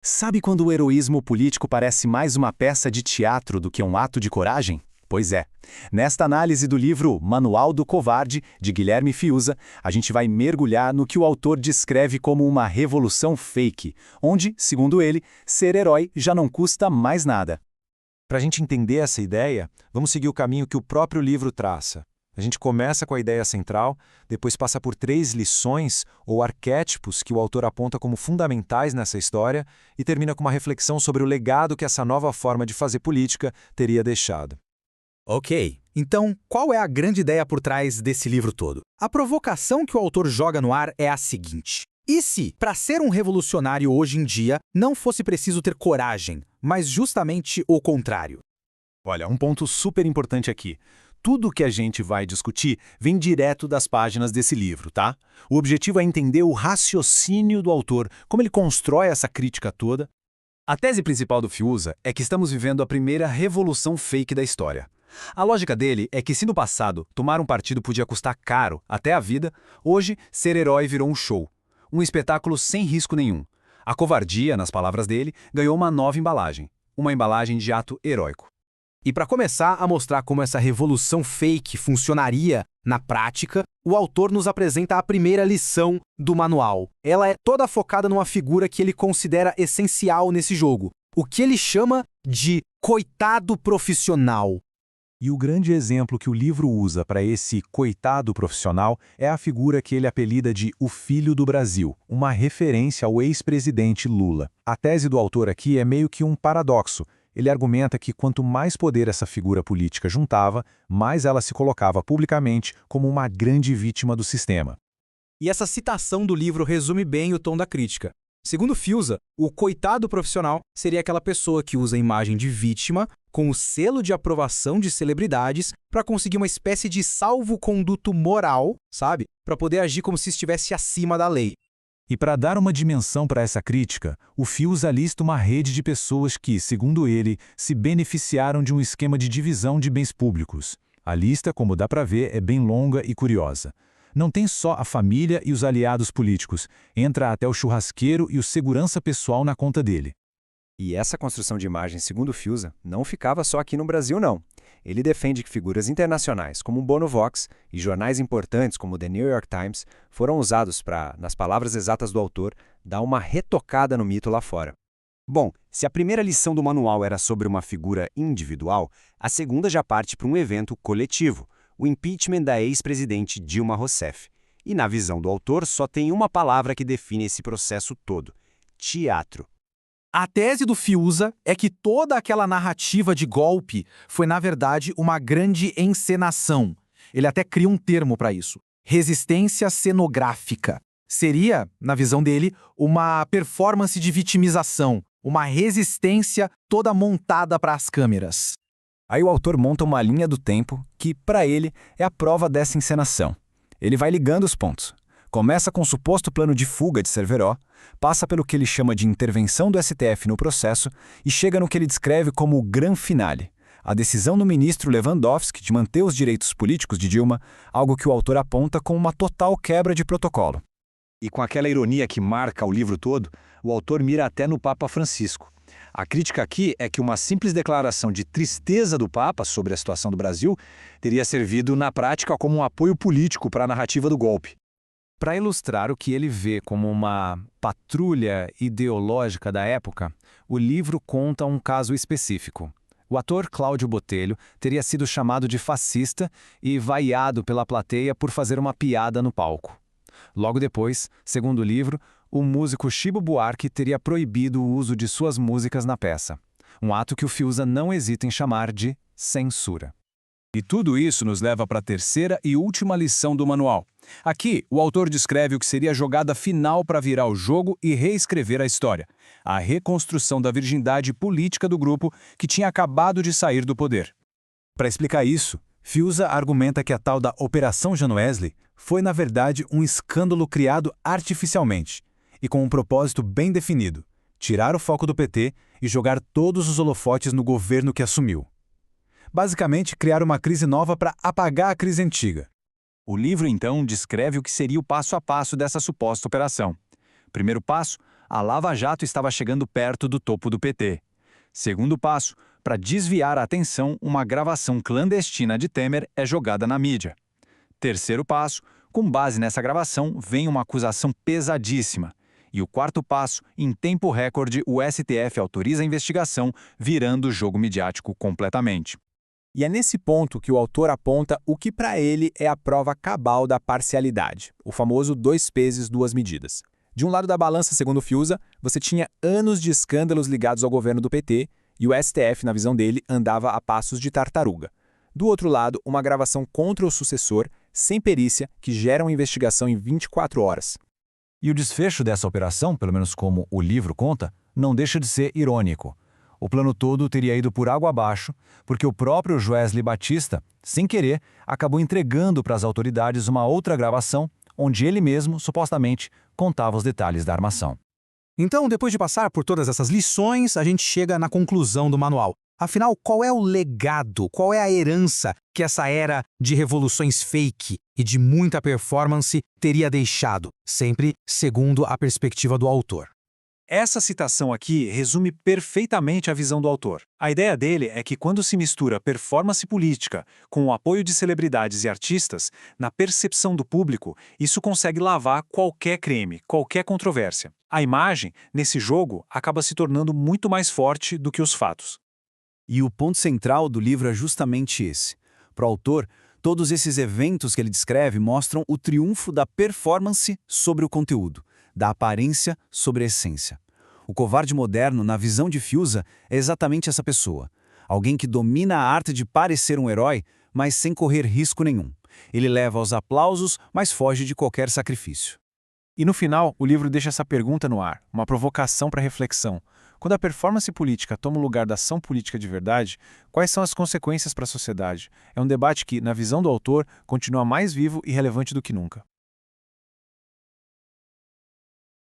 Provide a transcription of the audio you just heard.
Sabe quando o heroísmo político parece mais uma peça de teatro do que um ato de coragem? Pois é. Nesta análise do livro Manual do Covarde, de Guilherme Fiuza, a gente vai mergulhar no que o autor descreve como uma revolução fake, onde, segundo ele, ser herói já não custa mais nada. Para a gente entender essa ideia, vamos seguir o caminho que o próprio livro traça. A gente começa com a ideia central, depois passa por 3 lições ou arquétipos que o autor aponta como fundamentais nessa história e termina com uma reflexão sobre o legado que essa nova forma de fazer política teria deixado. Ok, então qual é a grande ideia por trás desse livro todo? A provocação que o autor joga no ar é a seguinte: e se, para ser um revolucionário hoje em dia, não fosse preciso ter coragem, mas justamente o contrário? Olha, um ponto super importante aqui. Tudo que a gente vai discutir vem direto das páginas desse livro, tá? O objetivo é entender o raciocínio do autor, como ele constrói essa crítica toda. A tese principal do Fiuza é que estamos vivendo a primeira revolução fake da história. A lógica dele é que se no passado tomar um partido podia custar caro, até a vida, hoje ser herói virou um show. Um espetáculo sem risco nenhum. A covardia, nas palavras dele, ganhou uma nova embalagem. Uma embalagem de ato heróico. E para começar a mostrar como essa revolução fake funcionaria na prática, o autor nos apresenta a primeira lição do manual. Ela é toda focada numa figura que ele considera essencial nesse jogo, o que ele chama de coitado profissional. E o grande exemplo que o livro usa para esse coitado profissional é a figura que ele apelida de o Filho do Brasil, uma referência ao ex-presidente Lula. A tese do autor aqui é meio que um paradoxo. Ele argumenta que quanto mais poder essa figura política juntava, mais ela se colocava publicamente como uma grande vítima do sistema. E essa citação do livro resume bem o tom da crítica. Segundo Fiuza, o coitado profissional seria aquela pessoa que usa a imagem de vítima com o selo de aprovação de celebridades para conseguir uma espécie de salvo-conduto moral, sabe? Para poder agir como se estivesse acima da lei. E para dar uma dimensão para essa crítica, o Fiuza lista uma rede de pessoas que, segundo ele, se beneficiaram de um esquema de divisão de bens públicos. A lista, como dá para ver, é bem longa e curiosa. Não tem só a família e os aliados políticos, entra até o churrasqueiro e o segurança pessoal na conta dele. E essa construção de imagem, segundo Fiuza, não ficava só aqui no Brasil, não. Ele defende que figuras internacionais como o Bono Vox e jornais importantes como o The New York Times foram usados para, nas palavras exatas do autor, dar uma retocada no mito lá fora. Bom, se a primeira lição do manual era sobre uma figura individual, a segunda já parte para um evento coletivo, o impeachment da ex-presidente Dilma Rousseff. E na visão do autor, só tem uma palavra que define esse processo todo: teatro. A tese do Fiuza é que toda aquela narrativa de golpe foi, na verdade, uma grande encenação. Ele até cria um termo para isso: resistência cenográfica. Seria, na visão dele, uma performance de vitimização, uma resistência toda montada para as câmeras. Aí o autor monta uma linha do tempo que, para ele, é a prova dessa encenação. Ele vai ligando os pontos. Começa com o suposto plano de fuga de Cerveró, passa pelo que ele chama de intervenção do STF no processo e chega no que ele descreve como o gran finale, a decisão do ministro Lewandowski de manter os direitos políticos de Dilma, algo que o autor aponta como uma total quebra de protocolo. E com aquela ironia que marca o livro todo, o autor mira até no Papa Francisco. A crítica aqui é que uma simples declaração de tristeza do Papa sobre a situação do Brasil teria servido na prática como um apoio político para a narrativa do golpe. Para ilustrar o que ele vê como uma patrulha ideológica da época, o livro conta um caso específico. O ator Cláudio Botelho teria sido chamado de fascista e vaiado pela plateia por fazer uma piada no palco. Logo depois, segundo o livro, o músico Chibo Buarque teria proibido o uso de suas músicas na peça. Um ato que o Fiuza não hesita em chamar de censura. E tudo isso nos leva para a terceira e última lição do manual. Aqui, o autor descreve o que seria a jogada final para virar o jogo e reescrever a história: a reconstrução da virgindade política do grupo que tinha acabado de sair do poder. Para explicar isso, Fiuza argumenta que a tal da Operação Janoesly foi, na verdade, um escândalo criado artificialmente e com um propósito bem definido: tirar o foco do PT e jogar todos os holofotes no governo que assumiu. Basicamente, criar uma crise nova para apagar a crise antiga. O livro, então, descreve o que seria o passo a passo dessa suposta operação. Primeiro passo, A Lava Jato estava chegando perto do topo do PT. Segundo passo, para desviar a atenção, uma gravação clandestina de Temer é jogada na mídia. Terceiro passo, com base nessa gravação, vem uma acusação pesadíssima. E o quarto passo, em tempo recorde, o STF autoriza a investigação, virando o jogo midiático completamente. E é nesse ponto que o autor aponta o que para ele é a prova cabal da parcialidade, o famoso 2 pesos, 2 medidas. De um lado da balança, segundo Fiuza, você tinha anos de escândalos ligados ao governo do PT e o STF, na visão dele, andava a passos de tartaruga. Do outro lado, uma gravação contra o sucessor, sem perícia, que gera uma investigação em 24 horas. E o desfecho dessa operação, pelo menos como o livro conta, não deixa de ser irônico. O plano todo teria ido por água abaixo, porque o próprio Joesley Batista, sem querer, acabou entregando para as autoridades uma outra gravação, onde ele mesmo, supostamente, contava os detalhes da armação. Então, depois de passar por todas essas lições, a gente chega na conclusão do manual. Afinal, qual é o legado, qual é a herança que essa era de revoluções fake e de muita performance teria deixado, sempre segundo a perspectiva do autor? Essa citação aqui resume perfeitamente a visão do autor. A ideia dele é que quando se mistura performance política com o apoio de celebridades e artistas, na percepção do público, isso consegue lavar qualquer crime, qualquer controvérsia. A imagem, nesse jogo, acaba se tornando muito mais forte do que os fatos. E o ponto central do livro é justamente esse. Para o autor, todos esses eventos que ele descreve mostram o triunfo da performance sobre o conteúdo, da aparência sobre a essência. O covarde moderno, na visão de Fiuza, é exatamente essa pessoa. Alguém que domina a arte de parecer um herói, mas sem correr risco nenhum. Ele leva aos aplausos, mas foge de qualquer sacrifício. E no final, o livro deixa essa pergunta no ar, uma provocação para reflexão. Quando a performance política toma o lugar da ação política de verdade, quais são as consequências para a sociedade? É um debate que, na visão do autor, continua mais vivo e relevante do que nunca.